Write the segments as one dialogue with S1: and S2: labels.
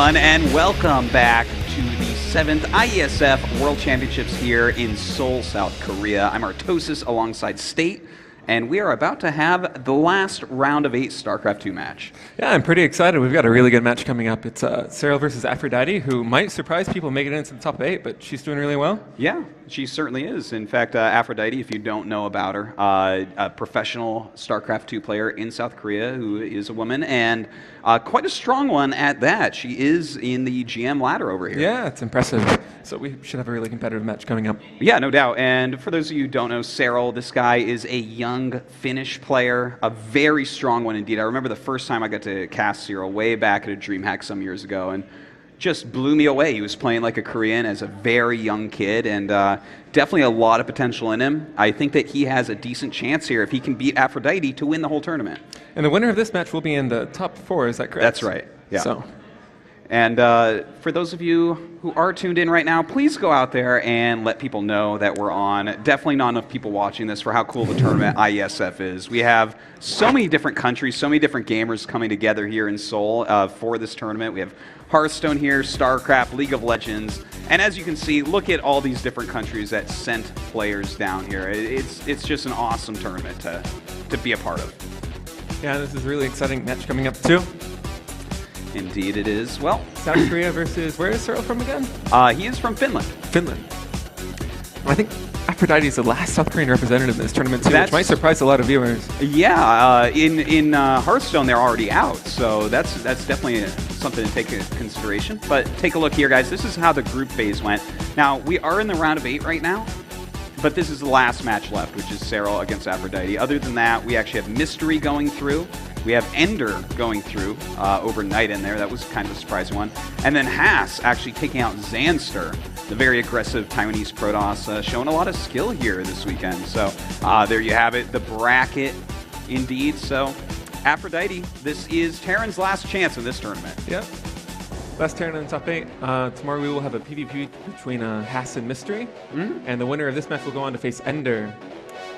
S1: everyone, and welcome back to the 7th IESF World Championships here in Seoul, South Korea. I'm Artosis alongside State, and we are about to have the last round of 8 StarCraft 2 match.
S2: Yeah, I'm pretty excited. We've got a really good match coming up. It's Serral versus Aphrodite, who might surprise people making it into the top 8, but she's doing really well.
S1: Yeah, she certainly is. In fact, Aphrodite, if you don't know about her, a professional StarCraft 2 player in South Korea who is a woman, and quite a strong one at that. She is in the GM ladder over here.
S2: Yeah, it's impressive. So we should have a really competitive match coming up.
S1: Yeah, no doubt. And for those of you who don't know, Serral, this guy is a young Finnish player, a very strong one indeed. I remember the first time I got to cast Serral way back at a DreamHack some years ago, and just blew me away. He was playing like a Korean as a very young kid, and definitely a lot of potential in him. I think that he has a decent chance here if he can beat Aphrodite to win the whole tournament.
S2: And the winner of this match will be in the top 4, is that correct?
S1: That's right, yeah.
S2: So.
S1: And for those of you who are tuned in right now, please go out there and let people know that we're on. Definitely not enough people watching this for how cool the tournament IESF is. We have so many different countries, so many different gamers coming together here in Seoul for this tournament. We have Hearthstone here, StarCraft, League of Legends, and as you can see, look at all these different countries that sent players down here. It's just an awesome tournament to be a part of.
S2: Yeah, this is a really exciting match coming up too.
S1: Indeed it is. Well,
S2: South Korea versus, where is Serral from again?
S1: He is from Finland.
S2: Finland. I think Aphrodite is the last South Korean representative in this tournament too, which might surprise a lot of viewers.
S1: Yeah, in Hearthstone they're already out, so that's definitely something to take into consideration. But take a look here, guys. This is how the group phase went. Now, we are in the round of 8 right now, but this is the last match left, which is Serral against Aphrodite. Other than that, we actually have Mystery going through. We have Ender going through overnight in there. That was kind of a surprising one. And then Haas actually taking out Zanster, the very aggressive Taiwanese Protoss, showing a lot of skill here this weekend. So there you have it, the bracket indeed. So Aphrodite, this is Terran's last chance in this tournament.
S2: Yep. Last Terran in the top 8. Tomorrow we will have a PvP between Haas and Mystery. And the winner of this match will go on to face Ender.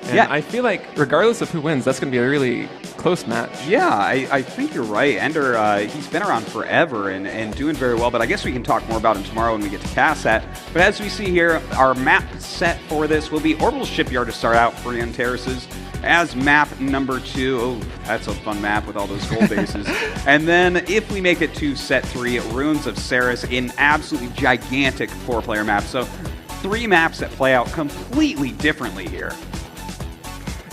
S2: And yeah, I feel like regardless of who wins, that's going to be a really close match.
S1: Yeah, I think you're right. Ender, he's been around forever and doing very well, but I guess we can talk more about him tomorrow when we get to cast that. But as we see here, our map set for this will be Orbital Shipyard to start out for Freon Terraces as map number 2. Oh, that's a fun map with all those gold bases. And then if we make it to set 3, Ruins of Ceres, an absolutely gigantic 4-player map. So 3 maps that play out completely differently here.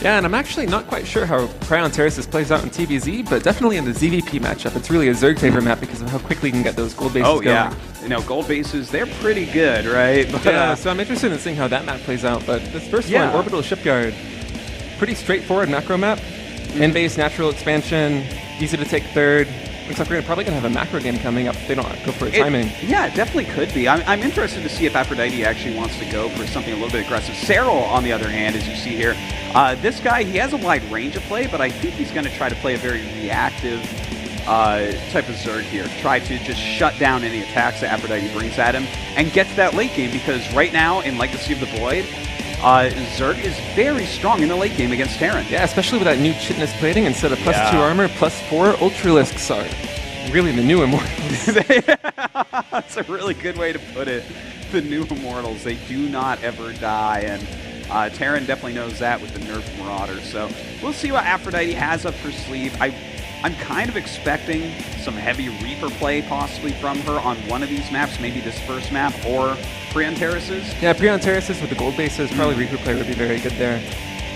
S2: Yeah, and I'm actually not quite sure how Freon Terraces plays out in TVZ, but definitely in the ZVP matchup, it's really a Zerg favorite map because of how quickly you can get those gold bases going.
S1: Yeah. You know, gold bases, they're pretty good, right?
S2: But, yeah, so I'm interested in seeing how that map plays out. But this first one, Orbital Shipyard, pretty straightforward macro map. In-base natural expansion, easy to take third. Looks like we're probably going to have a macro game coming up if they don't go for timing.
S1: Yeah, it definitely could be. I'm interested to see if Aphrodite actually wants to go for something a little bit aggressive. Serral, on the other hand, as you see here, this guy, he has a wide range of play, but I think he's going to try to play a very reactive type of Zerg here. Try to just shut down any attacks that Aphrodite brings at him and get to that late game, because right now in Legacy of the Void, Zerg is very strong in the late game against Terran.
S2: Yeah, especially with that new Chitinous plating. Instead of +2 armor, +4 Ultralisks are really the new Immortals.
S1: That's a really good way to put it. The new Immortals, they do not ever die, and Terran definitely knows that with the nerfed Marauder. So we'll see what Aphrodite has up her sleeve. I'm kind of expecting some heavy Reaper play possibly from her on one of these maps, maybe this first map, or Freon Terraces. Yeah,
S2: Freon Terraces with the gold bases, probably Reaper play would be very good there.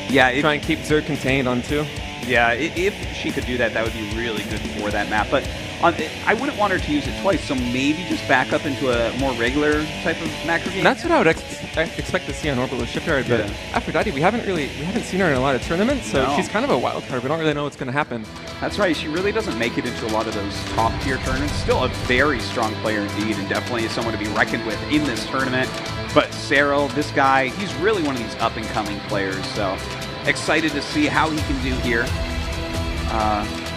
S1: Yeah,
S2: try and keep Zerg contained on 2.
S1: Yeah, if she could do that, that would be really good for that map. But I wouldn't want her to use it twice, so maybe just back up into a more regular type of macro game.
S2: That's what I would expect to see on Orbital Shipyard. But Aphrodite, we haven't seen her in a lot of tournaments, so she's kind of a wild card. We don't really know what's going to happen.
S1: That's right. She really doesn't make it into a lot of those top tier tournaments. Still a very strong player indeed, and definitely someone to be reckoned with in this tournament. But Serral, this guy, he's really one of these up and coming players. So excited to see how he can do here.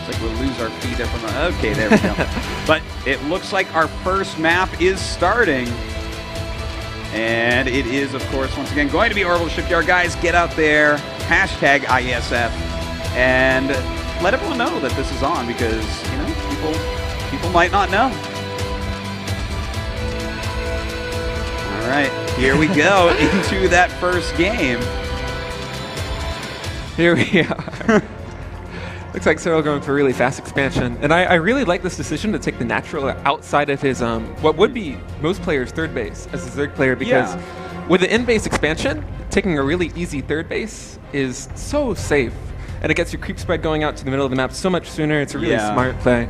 S1: It's like we'll lose our feed there from the... Okay, there we go. But it looks like our first map is starting. And it is, of course, once again, going to be Orbital Shipyard. Guys, get out there, hashtag IESF, and let everyone know that this is on, because, you know, people might not know. right, here we go into that first game.
S2: Here we are. Looks like Serral going for a really fast expansion. And I really like this decision to take the natural outside of his, what would be most players' third base as a Zerg player, because with the in-base expansion, taking a really easy third base is so safe. And it gets your creep spread going out to the middle of the map so much sooner. It's a really smart play.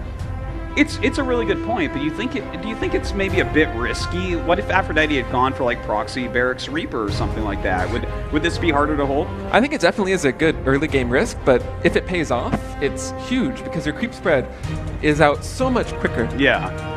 S1: It's a really good point, but do you think it's maybe a bit risky? What if Aphrodite had gone for like proxy Barracks Reaper or something like that? Would this be harder to hold?
S2: I think it definitely is a good early game risk, but if it pays off, it's huge because your creep spread is out so much quicker.
S1: Yeah.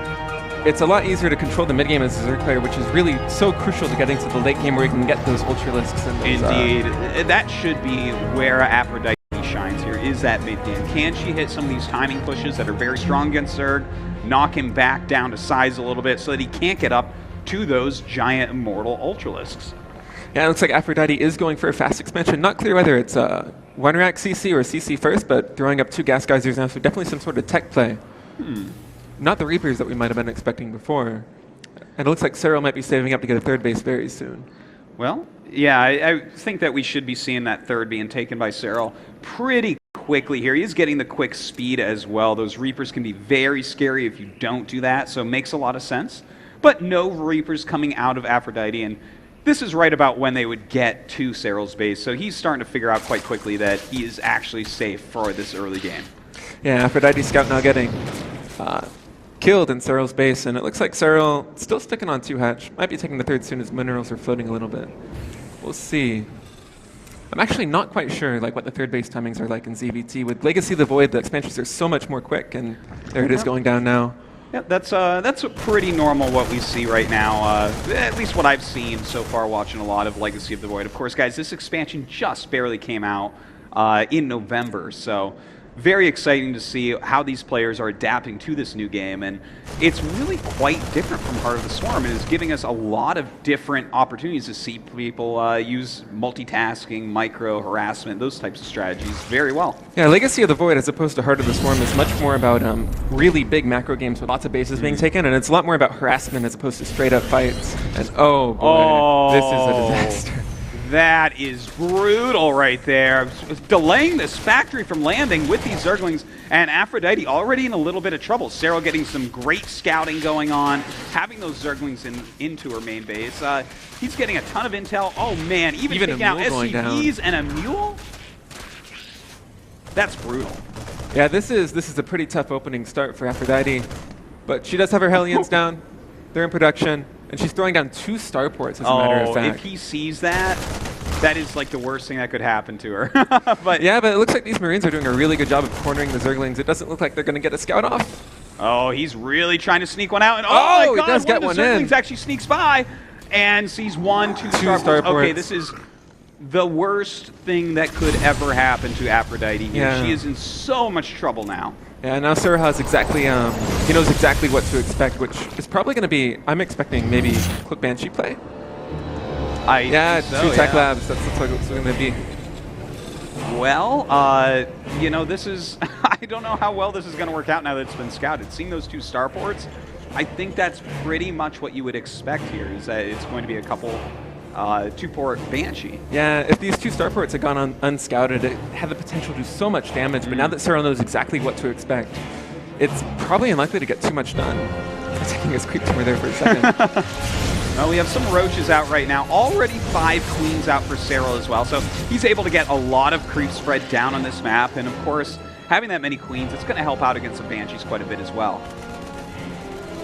S2: It's a lot easier to control the mid game as a Zerg player, which is really so crucial to getting to the late game where you can get those Ultralisks and those,
S1: Indeed. That should be where Aphrodite shines here, is that mid game. Can she hit some of these timing pushes that are very strong against Zerg, knock him back down to size a little bit so that he can't get up to those giant immortal Ultralisks?
S2: Yeah, it looks like Aphrodite is going for a fast expansion. Not clear whether it's one rack CC or CC first, but throwing up 2 gas geysers now, so definitely some sort of tech play. Not the Reapers that we might have been expecting before. And it looks like Serral might be saving up to get a third base very soon.
S1: Well, yeah, I think that we should be seeing that third being taken by Serral pretty quickly here. He is getting the quick speed as well. Those Reapers can be very scary if you don't do that, so it makes a lot of sense. But no Reapers coming out of Aphrodite, and this is right about when they would get to Serral's base, so he's starting to figure out quite quickly that he is actually safe for this early game.
S2: Yeah, Aphrodite Scout now getting killed in Serral's base, and it looks like Serral still sticking on 2-hatch. Might be taking the third soon as minerals are floating a little bit. We'll see. I'm actually not quite sure like what the third base timings are like in ZVT. With Legacy of the Void, the expansions are so much more quick, and there it is going down now.
S1: Yeah, that's pretty normal what we see right now, at least what I've seen so far watching a lot of Legacy of the Void. Of course, guys, this expansion just barely came out in November, so very exciting to see how these players are adapting to this new game, and it's really quite different from Heart of the Swarm. It is giving us a lot of different opportunities to see people use multitasking, micro harassment, those types of strategies very well.
S2: Yeah, Legacy of the Void as opposed to Heart of the Swarm is much more about really big macro games with lots of bases being taken, and it's a lot more about harassment as opposed to straight up fights. And oh boy, this is a disaster.
S1: That is brutal right there. Delaying this factory from landing with these Zerglings, and Aphrodite already in a little bit of trouble. Serral getting some great scouting going on, having those Zerglings into her main base. He's getting a ton of intel. Oh man, even taking out SCVs and a mule? That's brutal.
S2: Yeah, this is a pretty tough opening start for Aphrodite, but she does have her Hellions down. They're in production. And she's throwing down 2 starports, as a matter of fact.
S1: If he sees that, that is like the worst thing that could happen to her. But
S2: yeah, but it looks like these Marines are doing a really good job of cornering the Zerglings. It doesn't look like they're going to get a scout off.
S1: Oh, he's really trying to sneak one out. And oh my God,
S2: he does get one in.
S1: Zerglings actually sneaks by and sees 1, 2 starports. Okay, this is the worst thing that could ever happen to Aphrodite here. Yeah. She is in so much trouble now.
S2: Yeah, now Serral has exactly, he knows exactly what to expect, which is probably going to be, I'm expecting maybe Cloak Banshee play. Yeah, so, 2 tech labs, that looks like it's going to be.
S1: Well, you know, this is, I don't know how well this is going to work out now that it's been scouted. Seeing those 2 starports, I think that's pretty much what you would expect here, is that it's going to be a couple 2-port Banshee.
S2: Yeah, if these 2 starports had gone unscouted, it had the potential to do so much damage, but now that Serral knows exactly what to expect, it's probably unlikely to get too much done. Taking his creep timber there for a second.
S1: Well, we have some Roaches out right now. Already 5 Queens out for Serral as well, so he's able to get a lot of creep spread down on this map, and of course, having that many Queens, it's going to help out against the Banshees quite a bit as well.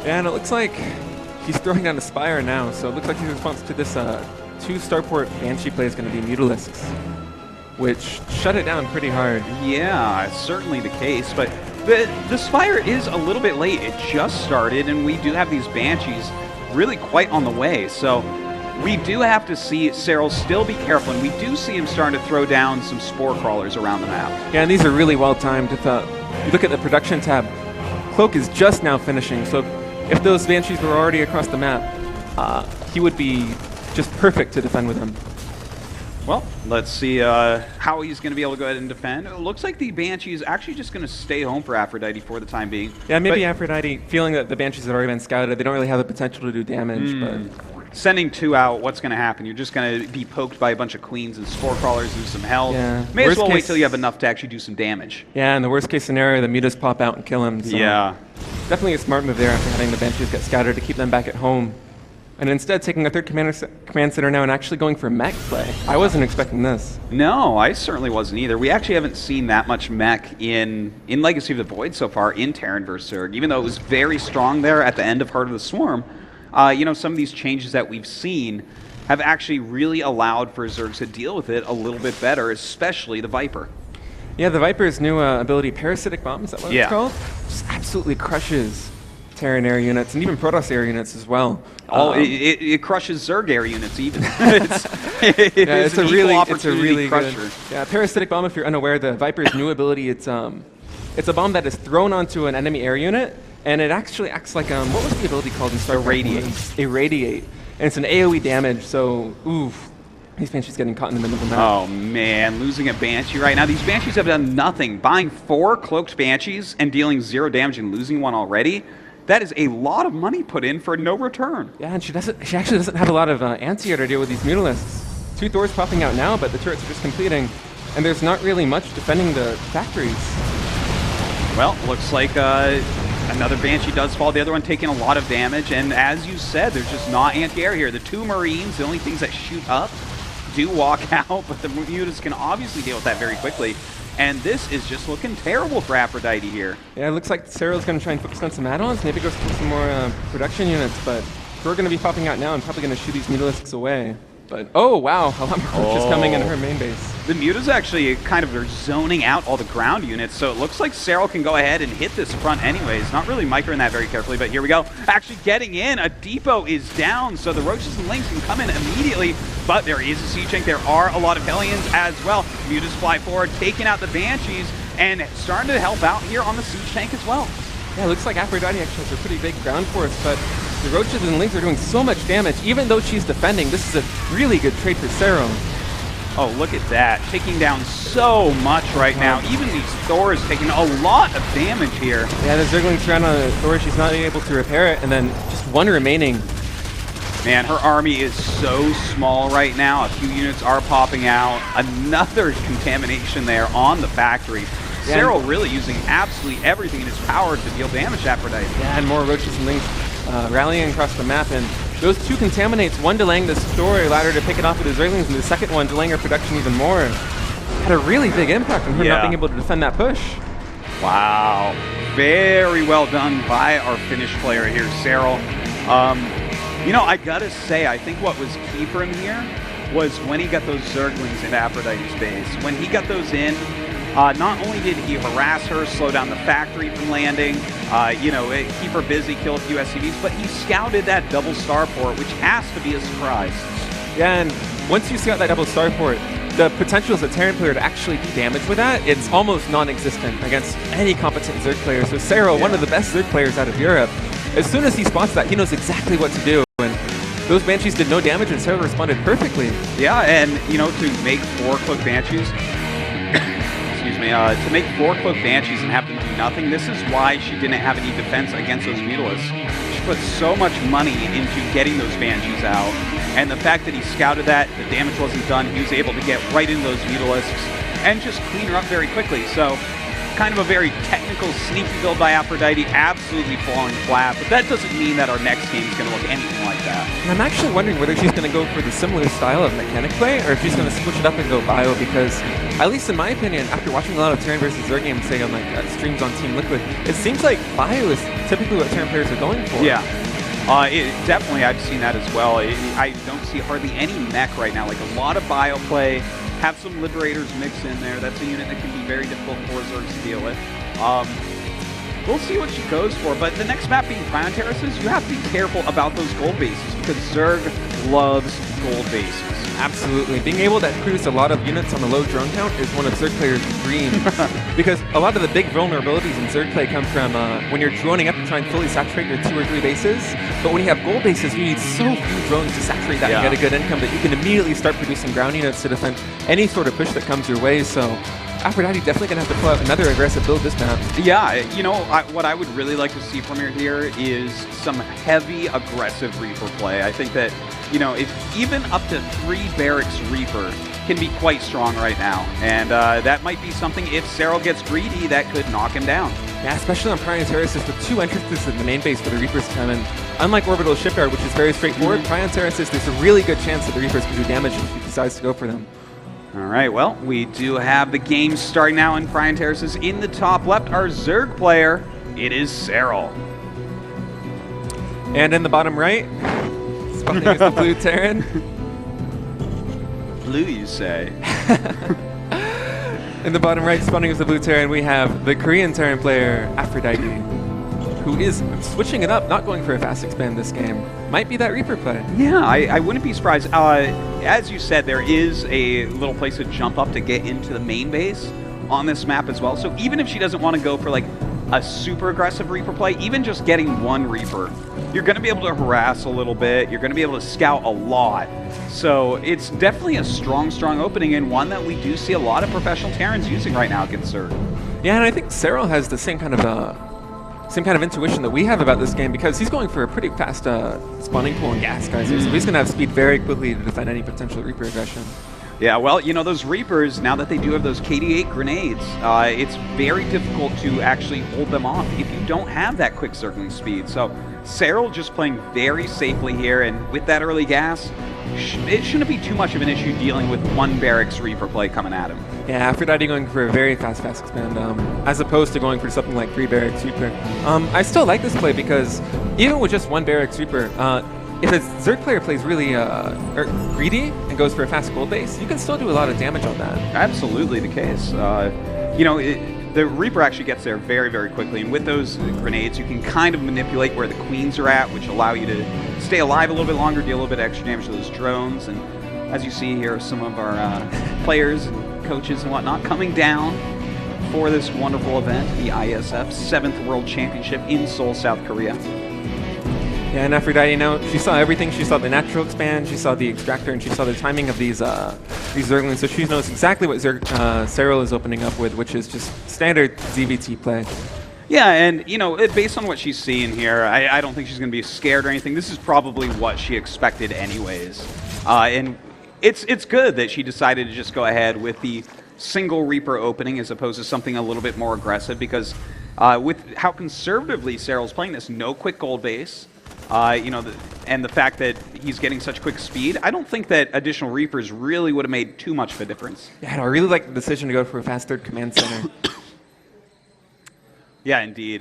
S2: Yeah, and it looks like he's throwing down a Spire now, so it looks like his response to this 2 starport Banshee play is going to be Mutalisks, which shut it down pretty hard.
S1: Yeah, it's certainly the case, but the Spire is a little bit late. It just started, and we do have these Banshees really quite on the way, so we do have to see Serral still be careful, and we do see him starting to throw down some Spore Crawlers around the map.
S2: Yeah, and these are really well timed. If you look at the production tab, Cloak is just now finishing, so if those Banshees were already across the map, he would be just perfect to defend with them.
S1: Well, let's see how he's going to be able to go ahead and defend. It looks like the Banshee is actually just going to stay home for Aphrodite for the time being.
S2: Yeah, maybe Aphrodite, feeling that the Banshees have already been scouted, they don't really have the potential to do damage, but
S1: sending 2 out, what's going to happen? You're just going to be poked by a bunch of queens and spore crawlers, lose some health.
S2: Yeah.
S1: May as well wait till you have enough to actually do some damage.
S2: Yeah, in the worst case scenario, the mutas pop out and kill him. So
S1: yeah.
S2: Definitely a smart move there after having the Banshees get scattered to keep them back at home. And instead taking a third command center now and actually going for mech play. I wasn't expecting this.
S1: No, I certainly wasn't either. We actually haven't seen that much mech in Legacy of the Void so far in Terran vs. Zerg, even though it was very strong there at the end of Heart of the Swarm. You know, some of these changes that we've seen have actually really allowed for Zerg to deal with it a little bit better, especially the Viper.
S2: Yeah, the Viper's new ability, Parasitic Bomb, is that what it's called? Just absolutely crushes Terran air units and even Protoss air units as well.
S1: It crushes Zerg air units even. it's a really crusher.
S2: Good. Yeah, Parasitic Bomb, if you're unaware, the Viper's new ability, it's a bomb that is thrown onto an enemy air unit, and it actually acts like, what was the ability called in StarCraft?
S1: Irradiate.
S2: Irradiate. And it's an AoE damage, so, oof. These Banshees getting caught in the middle of the map.
S1: Oh man, losing a Banshee right now. These Banshees have done nothing. Buying 4 Cloaked Banshees and dealing 0 damage and losing 1 already. That is a lot of money put in for no return.
S2: Yeah, and she actually doesn't have a lot of anti-air to deal with these Mutalisks. 2 Thors popping out now, but the turrets are just completing. And there's not really much defending the factories.
S1: Well, looks like another Banshee does fall. The other one taking a lot of damage. And as you said, there's just not anti-air here. The 2 Marines, the only things that shoot up, do walk out. But the Mutas can obviously deal with that very quickly. And this is just looking terrible for Aphrodite here.
S2: Yeah, it looks like Serral's going to try and focus on some add-ons, maybe go for some more production units, but we're going to be popping out now and probably going to shoot these Mutalisks away. But, oh wow, a lot more just coming in her main base.
S1: The Mutas actually kind of are zoning out all the ground units, so it looks like Serral can go ahead and hit this front anyways. Not really microing that very carefully, but here we go. Actually getting in, a depot is down, so the Roaches and Lynx can come in immediately, but there is a siege tank. There are a lot of Hellions as well. Mutas fly forward, taking out the Banshees, and starting to help out here on the siege tank as well.
S2: Yeah, it looks like Aphrodite actually has a pretty big ground force, but the Roaches and Lynx are doing so much damage. Even though she's defending, this is a really good trade for Serral.
S1: Oh, look at that. Taking down so much right now. Even these Thors taking a lot of damage here.
S2: Yeah, the Zerglings around on the Thor, she's not able to repair it, and then just 1 remaining.
S1: Man, her army is so small right now. A few units are popping out. Another contamination there on the factory. Yeah, Serral really using absolutely everything in his power to deal damage to Aphrodite.
S2: Yeah, and more Roaches and Lynx rallying across the map, and those 2 contaminates, one delaying the story ladder to pick it off with the Zerglings, and the second one delaying her production even more. Had a really big impact on her not being able to defend that push.
S1: Wow. Very well done by our Finnish player here, Serral. You know, I gotta say, I think what was key for him here was when he got those Zerglings into Aphrodite's base. When he got those in, not only did he harass her, slow down the factory from landing, you know, keep her busy, kill a few SCVs, but he scouted that double starport, which has to be a surprise.
S2: Yeah, and once you scout that double starport, the potential as a Terran player to actually do damage with that, it's almost non-existent against any competent Zerg player. So Serral, one of the best Zerg players out of Europe, as soon as he spots that, he knows exactly what to do. And those Banshees did no damage, and Serral responded perfectly.
S1: Yeah, and, you know, to make 4 Cloaked Banshees, to make 4 Cloaked Banshees and have them do nothing, this is why she didn't have any defense against those Mutalisks. She put so much money into getting those Banshees out, and the fact that he scouted that, the damage wasn't done, he was able to get right into those Mutalisks and just clean her up very quickly. So, kind of a very technical, sneaky build by Aphrodite, absolutely falling flat, but that doesn't mean that our next game is going to look anything like that.
S2: And I'm actually wondering whether she's going to go for the similar style of mechanic play, or if she's going to switch it up and go bio, because, at least in my opinion, after watching a lot of Terran versus Zerg games, say on like streams on Team Liquid, it seems like bio is typically what Terran players are going for.
S1: Yeah. Definitely, I've seen that as well. I don't see hardly any mech right now, like a lot of bio play. Have some Liberators mix in there. That's a unit that can be very difficult for Zergs to deal with. We'll see what she goes for, but the next map being Crown Terraces, you have to be careful about those gold bases because Zerg loves gold bases.
S2: Absolutely. Being able to produce a lot of units on a low drone count is one of Zerg players' dreams. Because a lot of the big vulnerabilities in Zerg play come from when you're droning up to try and fully saturate your 2 or 3 bases. But when you have gold bases, you need so few drones to saturate that and get a good income that you can immediately start producing ground units to defend any sort of push that comes your way. So Aphrodite definitely going to have to pull out another aggressive build this map.
S1: Yeah, you know, what I would really like to see from her here is some heavy, aggressive Reaper play. I think that you know, if even up to 3 Barracks Reaper can be quite strong right now. And that might be something, if Serral gets greedy, that could knock him down.
S2: Yeah, especially on Prion Terraces with 2 entrances in the main base for the Reapers to come in. Unlike Orbital Shipyard, which is very straightforward, Prion Terraces, there's a really good chance that the Reapers can do damage if he decides to go for them.
S1: All right, well, we do have the game starting now in Prion Terraces. In the top left, our Zerg player, it is Serral.
S2: And in the bottom right, spawning is the blue Terran.
S1: Blue, you say?
S2: In the bottom right, spawning is the blue Terran, we have the Korean Terran player, Aphrodite, who is switching it up, not going for a fast expand this game. Might be that Reaper play.
S1: Yeah, I wouldn't be surprised. As you said, there is a little place to jump up to get into the main base on this map as well. So even if she doesn't want to go for like a super aggressive Reaper play, even just getting 1 Reaper, you're going to be able to harass a little bit. You're going to be able to scout a lot. So it's definitely a strong opening, and one that we do see a lot of professional Terrans using right now against Zerg.
S2: Yeah, and I think Serral has the same kind of intuition that we have about this game, because he's going for a pretty fast spawning pool and gas geyser, so he's going to have speed very quickly to defend any potential Reaper aggression.
S1: Yeah, well, you know, those Reapers, now that they do have those KD8 grenades, it's very difficult to actually hold them off if you don't have that quick circling speed. So Serral just playing very safely here, and with that early gas, it shouldn't be too much of an issue dealing with 1 Barracks Reaper play coming at him. Yeah,
S2: Aphrodite going for a very fast expand, as opposed to going for something like 3 Barracks Reaper. I still like this play because even with just 1 Barracks Reaper, if a Zerg player plays really greedy and goes for a fast gold base, you can still do a lot of damage on that.
S1: Absolutely the case. You know, the Reaper actually gets there very, very quickly, and with those grenades, you can kind of manipulate where the queens are at, which allow you to stay alive a little bit longer, deal a little bit extra damage to those drones. And as you see here, some of our players and coaches and whatnot coming down for this wonderful event, the IESF 7th World Championship in Seoul, South Korea.
S2: Yeah, and Aphrodite, you know, she saw everything. She saw the natural expand, she saw the extractor, and she saw the timing of these Zerglings, so she knows exactly what Serral is opening up with, which is just standard ZVT play.
S1: Yeah, and, you know, based on what she's seeing here, I don't think she's going to be scared or anything. This is probably what she expected anyways. And it's good that she decided to just go ahead with the single Reaper opening as opposed to something a little bit more aggressive, because with how conservatively Serral's playing this, no quick gold base, you know, and the fact that he's getting such quick speed, I don't think that additional Reapers really would have made too much of a difference.
S2: Yeah, I really like the decision to go for a fast 3rd command center.
S1: Yeah, indeed.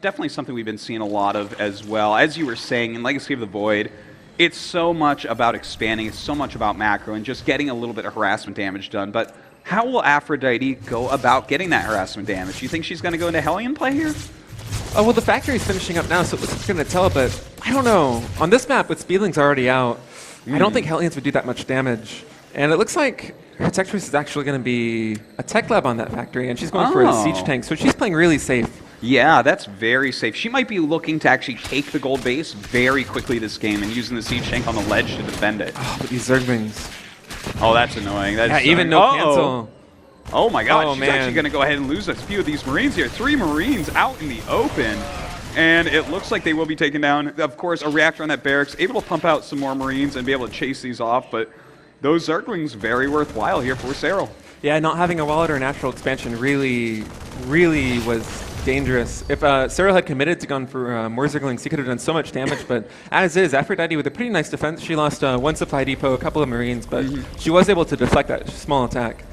S1: Definitely something we've been seeing a lot of as well. As you were saying, in Legacy of the Void, it's so much about expanding, it's so much about macro, and just getting a little bit of harassment damage done. But how will Aphrodite go about getting that harassment damage? Do you think she's going to go into Hellion play here?
S2: Oh, well, the factory's finishing up now, so it looks like it's going to tell, but I don't know. On this map, with Speedlings already out, I don't think Hellions would do that much damage. And it looks like her tech choice is actually going to be a tech lab on that factory, and she's going for a siege tank, so she's playing really safe.
S1: Yeah, that's very safe. She might be looking to actually take the gold base very quickly this game and using the siege tank on the ledge to defend it.
S2: Oh, but these Zerglings.
S1: Oh, that's annoying. That's
S2: yeah, even no cancel.
S1: Oh my god, she's
S2: man.
S1: actually going to go ahead and lose a few of these Marines here. 3 Marines out in the open. And it looks like they will be taken down. Of course, a reactor on that barracks, able to pump out some more Marines and be able to chase these off. But those Zerglings, very worthwhile here for Serral.
S2: Yeah, not having a wallet or natural expansion really was dangerous. If Serral had committed to going for more Zerglings, he could have done so much damage, but as is, Aphrodite with a pretty nice defense. She lost 1 supply depot, a couple of Marines, but she was able to deflect that small attack.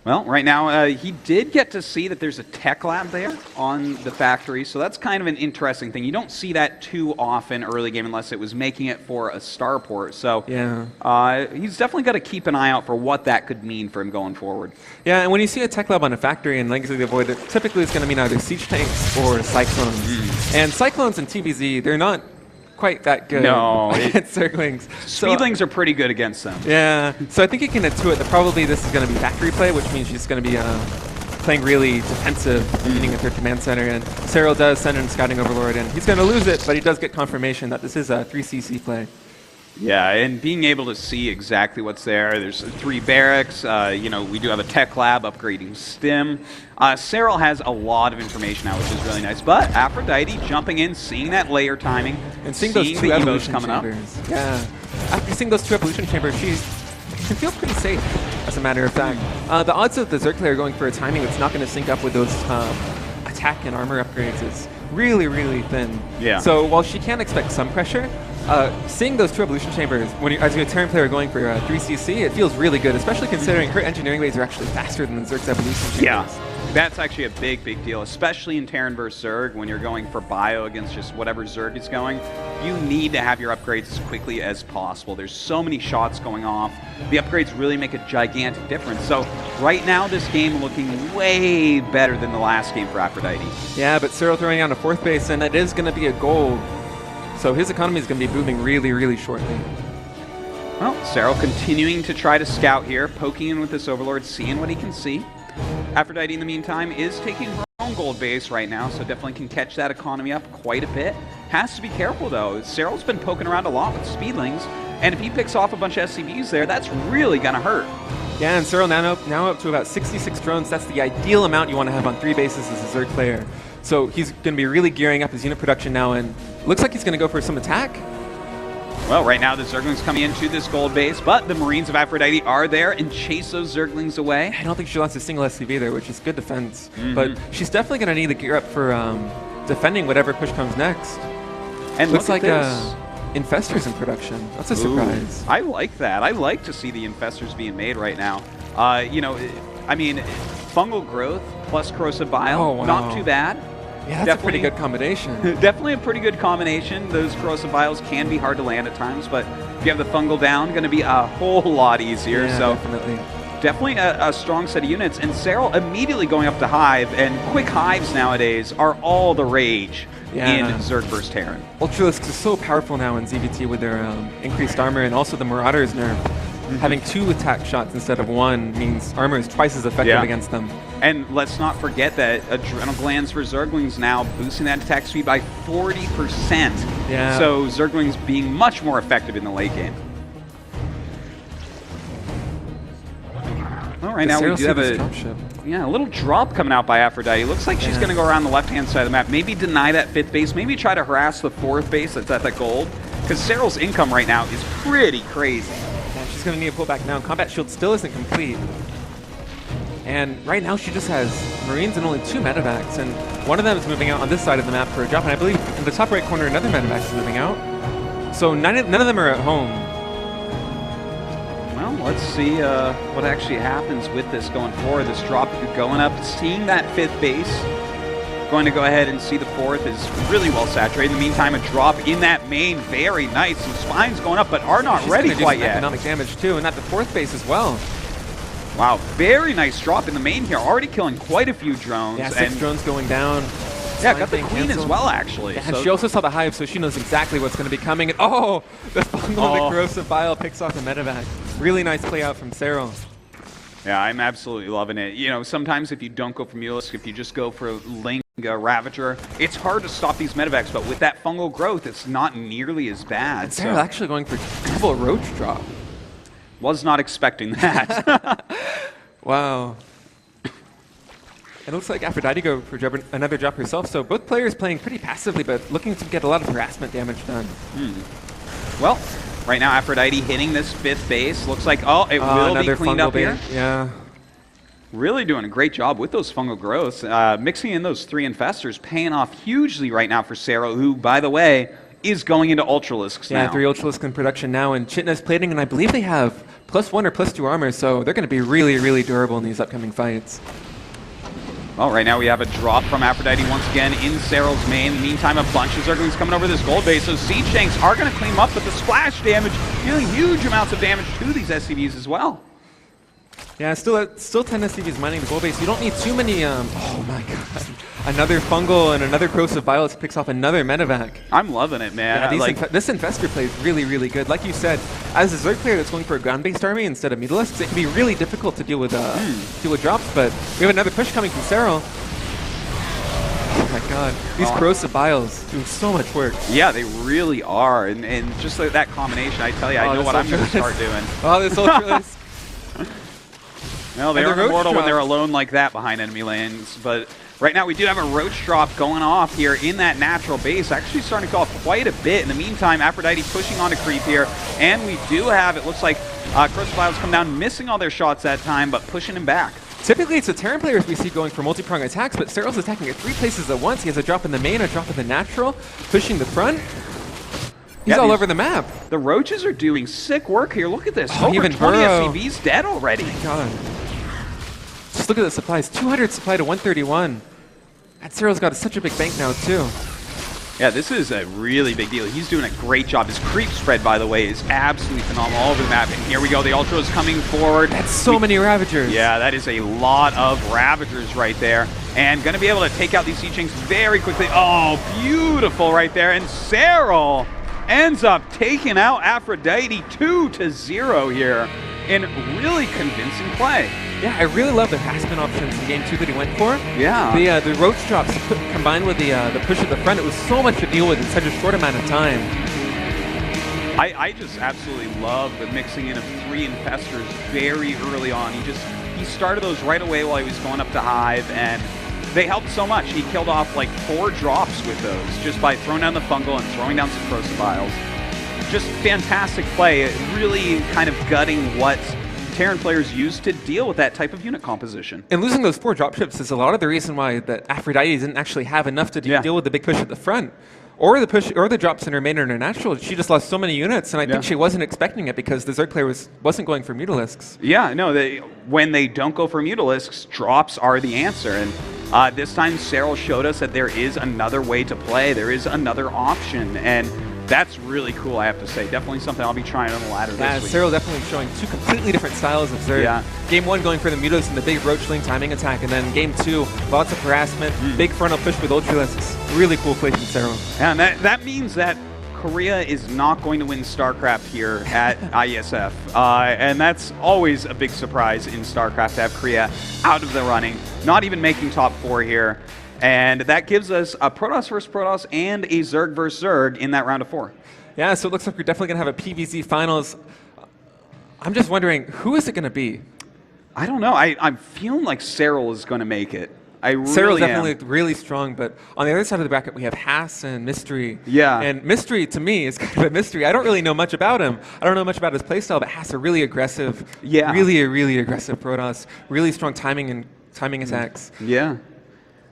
S1: Well, right now, he did get to see that there's a tech lab there on the factory, so that's kind of an interesting thing. You don't see that too often early game unless it was making it for a starport. So yeah, he's definitely got to keep an eye out for what that could mean for him going forward.
S2: Yeah, and when you see a tech lab on a factory in Legacy of the Void, typically it's going to mean either siege tanks or cyclones. And cyclones and TBZ, they're not quite that good against Zerglings.
S1: Speedlings are pretty good against them.
S2: Yeah, so I think you can intuit that probably this is going to be factory play, which means she's going to be playing really defensive, leading with her command center, and Serral does send in Scouting Overlord, and he's going to lose it, but he does get confirmation that this is a 3CC play.
S1: Yeah, and being able to see exactly what's there. There's 3 barracks. You know, we do have a tech lab upgrading stim. Serral has a lot of information now, which is really nice. But Aphrodite jumping in, seeing that layer timing,
S2: and seeing those 2
S1: the
S2: evolution
S1: coming
S2: chambers. Yeah, after seeing those 2 Evolution Chambers, she can feel pretty safe, as a matter of fact. The odds of the Zerg player going for a timing that's not going to sync up with those attack and armor upgrades is really, really thin.
S1: Yeah.
S2: So while she can expect some pressure, seeing those 2 Evolution Chambers, as a Terran player going for 3CC, it feels really good, especially considering her engineering waves are actually faster than the Zerg's Evolution Chambers.
S1: Yeah. That's actually a big, big deal, especially in Terran versus Zerg when you're going for bio against just whatever Zerg is going. You need to have your upgrades as quickly as possible. There's so many shots going off. The upgrades really make a gigantic difference. So right now, this game looking way better than the last game for Aphrodite.
S2: Yeah, but Serral throwing out a 4th base, and it is going to be a gold. So his economy is going to be booming really, really shortly.
S1: Well, Serral continuing to try to scout here, poking in with this Overlord, seeing what he can see. Aphrodite, in the meantime, is taking her own gold base right now, so definitely can catch that economy up quite a bit. Has to be careful, though. Serral's been poking around a lot with Speedlings, and if he picks off a bunch of SCVs there, that's really going to hurt.
S2: Yeah, and Serral now up to about 66 drones. That's the ideal amount you want to have on 3 bases as a Zerg player. So he's going to be really gearing up his unit production now, and looks like he's going to go for some attack.
S1: Well, right now the Zerglings coming into this gold base, but the Marines of Aphrodite are there and chase those Zerglings away.
S2: I don't think she lost a single SCV there, which is good defense. But she's definitely going to need to gear up for defending whatever push comes next.
S1: And
S2: looks like
S1: this.
S2: Infestors in production. That's a surprise.
S1: I like that. I like to see the Infestors being made right now. You know, I mean, fungal growth plus corrosive bile, not too bad.
S2: Yeah, that's a pretty good combination.
S1: Definitely a pretty good combination. Those corrosive vials can be hard to land at times, but if you have the fungal down, going to be a whole lot easier.
S2: Yeah,
S1: so
S2: definitely
S1: a strong set of units. And Serral immediately going up to Hive, and quick Hives nowadays are all the rage in Zerg vs. Terran.
S2: Ultralisks is so powerful now in ZVT with their increased armor, and also the Marauders nerf. Having 2 attack shots instead of 1 means armor is twice as effective against them.
S1: And let's not forget that Adrenal Glands for Zerglings now boosting that attack speed by 40%.
S2: Yeah.
S1: So Zerglings being much more effective in the late game. Well, right now we do have a little drop coming out by Aphrodite. Looks like she's going to go around the left-hand side of the map. Maybe deny that 5th base. Maybe try to harass the 4th base that's at that gold. Because Serral's income right now is pretty crazy.
S2: She's going to need to pull back now. Combat shield still isn't complete. And right now she just has Marines and only 2 medevacs. And one of them is moving out on this side of the map for a drop. And I believe in the top right corner another medevac is moving out. So none of them are at home.
S1: Well, let's see what actually happens with this going forward. This drop going up, seeing that 5th base. Going to go ahead and see the 4th is really well saturated. In the meantime, a drop in that main, very nice. Some spines going up, but are not ready quite yet.
S2: Economic damage too, and at the 4th base as well.
S1: Wow, very nice drop in the main here. Already killing quite a few drones.
S2: Yeah, 6 drones going down.
S1: Yeah, got the queen as well, actually.
S2: Yeah, and she also saw the Hive, so she knows exactly what's going to be coming. And the fungal of the corrosive bile picks off the medevac. Really nice play out from Serral.
S1: Yeah, I'm absolutely loving it. You know, sometimes if you don't go for Mulus, if you just go for Ling, Ravager, it's hard to stop these medevacs, but with that fungal growth, it's not nearly as bad.
S2: And Serral actually going for double roach drop.
S1: Was not expecting that.
S2: Wow. It looks like Aphrodite go for another drop herself, so both players playing pretty passively, but looking to get a lot of harassment damage done.
S1: Well, right now Aphrodite hitting this 5th base. Looks like, it will be cleaned up here.
S2: Yeah.
S1: Really doing a great job with those fungal growths. Mixing in those 3 infestors, paying off hugely right now for Serral, who, by the way, is going into Ultralisks now.
S2: Yeah, 3 Ultralisks in production now, and Chitna's plating, and I believe they have +1 or +2 armor, so they're going to be really, really durable in these upcoming fights.
S1: Well, right now we have a drop from Aphrodite once again in Serral's main. Meantime, a bunch of Zerglings coming over this gold base, so Siege Tanks are going to clean them up, but the splash damage, dealing huge amounts of damage to these SCVs as well.
S2: Yeah, still 10 SCVs mining the gold base. You don't need too many, oh my god. Another fungal and another corrosive violets picks off another medevac.
S1: I'm loving it, man.
S2: Yeah, this infestor play is really, really good. Like you said, as a Zerg player that's going for a ground-based army instead of Mutalisks, it can be really difficult to deal with drops, but we have another push coming from Serral. Oh my god, these corrosive vials doing so much work.
S1: Yeah, they really are, and just like that combination, I tell you, I know what I'm going to start doing.
S2: Oh, this Ultralisk.
S1: Well, they are immortal when they're alone like that behind enemy lanes, but Right now, we do have a Roach Drop going off here in that natural base. Actually starting to go off quite a bit. In the meantime, Aphrodite pushing on a creep here. And we do have, it looks like, Crucifiles come down, missing all their shots that time, but pushing him back.
S2: Typically, it's the Terran players we see going for multi-prong attacks, but Serral's attacking at 3 places at once. He has a drop in the main, a drop in the natural, pushing the front. He's all over the map.
S1: The Roaches are doing sick work here. Look at this.
S2: Oh,
S1: Over
S2: even
S1: 20
S2: Burrow.
S1: SCVs dead already.
S2: Oh my God. Just look at the supplies. 200 supply to 131. That Serral's got such a big bank now, too.
S1: Yeah, this is a really big deal. He's doing a great job. His creep spread, by the way, is absolutely phenomenal all over the map. And here we go. The Ultra is coming forward.
S2: That's so many Ravagers.
S1: Yeah, that is a lot of Ravagers right there. And going to be able to take out these Siege very quickly. Oh, beautiful right there. And Serral ends up taking out Aphrodite 2-0 here in really convincing play.
S2: Yeah, I really love the pass-spin options in game 2 that he went for.
S1: Yeah.
S2: The Roach Drops combined with the push at the front, it was so much to deal with in such a short amount of time.
S1: I just absolutely love the mixing in of 3 Infestors very early on. He started those right away while he was going up to Hive, and they helped so much. He killed off like 4 drops with those just by throwing down the Fungal and throwing down some Crucifiles. Just fantastic play, really kind of gutting what Terran players use to deal with that type of unit composition.
S2: And losing those 4 dropships is a lot of the reason why that Aphrodite didn't actually have enough to deal with the big push at the front. Or the push, or the drops in her main or her natural. She just lost so many units, and I think she wasn't expecting it because the Zerg player wasn't going for Mutalisks.
S1: Yeah, no, when they don't go for Mutalisks, drops are the answer. And this time, Serral showed us that there is another way to play. There is another option, and that's really cool, I have to say. Definitely something I'll be trying on the ladder this week.
S2: Serral definitely showing 2 completely different styles of Zerg.
S1: Yeah.
S2: Game 1 going for the Mutas and the big Roachling timing attack, and then Game 2, lots of harassment, big frontal push with Ultralisks. Really cool play from Serral.
S1: Yeah, and that means that Korea is not going to win StarCraft here at IESF. And that's always a big surprise in StarCraft to have Korea out of the running, not even making top 4 here. And that gives us a Protoss versus Protoss and a Zerg versus Zerg in that round of 4.
S2: Yeah, so it looks like we're definitely going to have a PVZ finals. I'm just wondering, who is it going to be?
S1: I don't know. I'm feeling like Serral is going to make it.
S2: Serral's definitely really strong, but on the other side of the bracket, we have Haas and Mystery.
S1: Yeah.
S2: And Mystery, to me, is kind of a mystery. I don't really know much about him. I don't know much about his playstyle, but Haas are really aggressive.
S1: Yeah.
S2: Really aggressive Protoss. Really strong timing attacks.
S1: Yeah.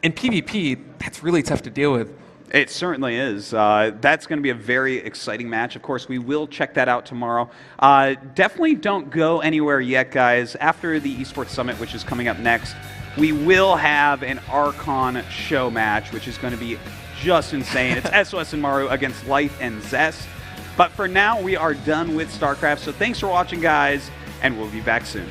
S2: In PvP, that's really tough to deal with.
S1: It certainly is. That's going to be a very exciting match. Of course, we will check that out tomorrow. Definitely don't go anywhere yet, guys. After the Esports Summit, which is coming up next, we will have an Archon show match, which is going to be just insane. It's SOS and Maru against Light and Zest. But for now, we are done with StarCraft. So thanks for watching, guys, and we'll be back soon.